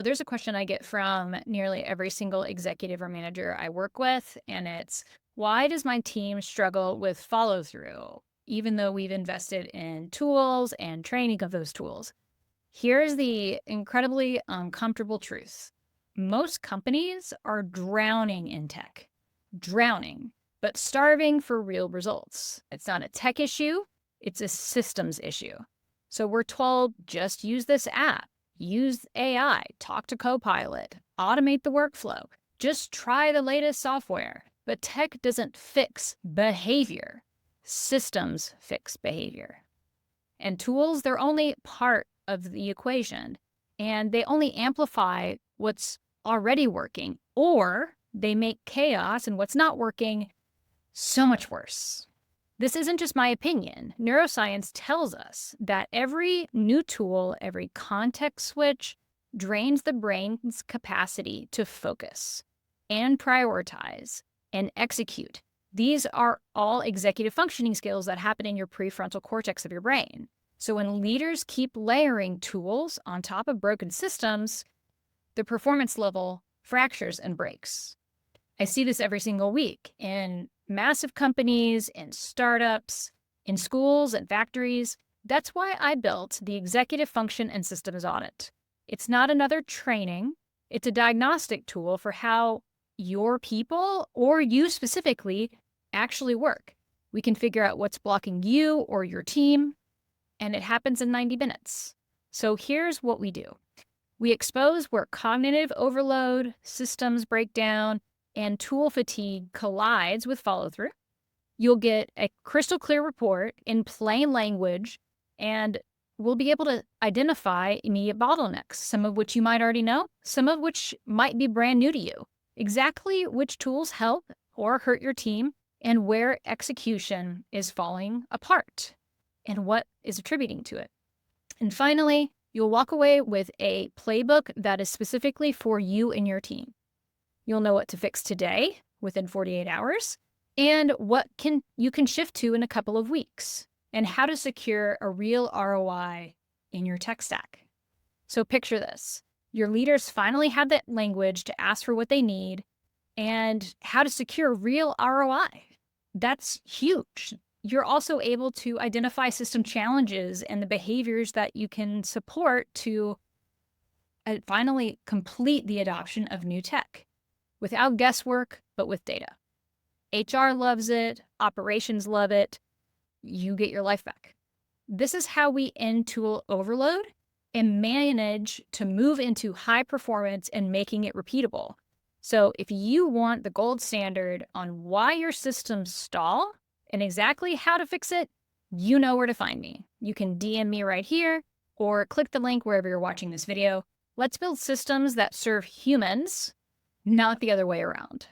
There's a question I get from nearly every single executive or manager I work with, and it's, why does my team struggle with follow through, even though we've invested in tools and training of those tools? Here's the incredibly uncomfortable truth. Most companies are drowning in tech, drowning, but starving for real results. It's not a tech issue, it's a systems issue. So we're told, just use this app, use AI, talk to Copilot, automate the workflow, just try the latest software. But tech doesn't fix behavior. Systems fix behavior. And tools, they're only part of the equation, and they only amplify what's already working, or they make chaos and what's not working so much worse. This isn't just my opinion. Neuroscience tells us that every new tool, every context switch drains the brain's capacity to focus and prioritize and execute. These are all executive functioning skills that happen in your prefrontal cortex of your brain. So when leaders keep layering tools on top of broken systems, the performance level fractures and breaks. I see this every single week in massive companies, in startups, in schools and factories. That's why I built the Executive Function and Systems Audit. It's not another training. It's a diagnostic tool for how your people, or you specifically, actually work. We can figure out what's blocking you or your team, and it happens in 90 minutes. So here's what we do. We expose where cognitive overload, systems breakdown, and tool fatigue collides with follow-through. You'll get a crystal clear report in plain language, and we'll be able to identify immediate bottlenecks, some of which you might already know, some of which might be brand new to you. Exactly which tools help or hurt your team, and where execution is falling apart, and what is attributing to it. And finally, you'll walk away with a playbook that is specifically for you and your team. You'll know what to fix today within 48 hours, and what you can shift to in a couple of weeks, and how to secure a real ROI in your tech stack. So picture this. Your leaders finally have that language to ask for what they need and how to secure real ROI. That's huge. You're also able to identify system challenges and the behaviors that you can support to finally complete the adoption of new tech without guesswork, but with data. HR loves it. Operations love it. You get your life back. This is how we end tool overload and manage to move into high performance and making it repeatable. So if you want the gold standard on why your systems stall and exactly how to fix it, you know where to find me. You can DM me right here or click the link wherever you're watching this video. Let's build systems that serve humans, not the other way around.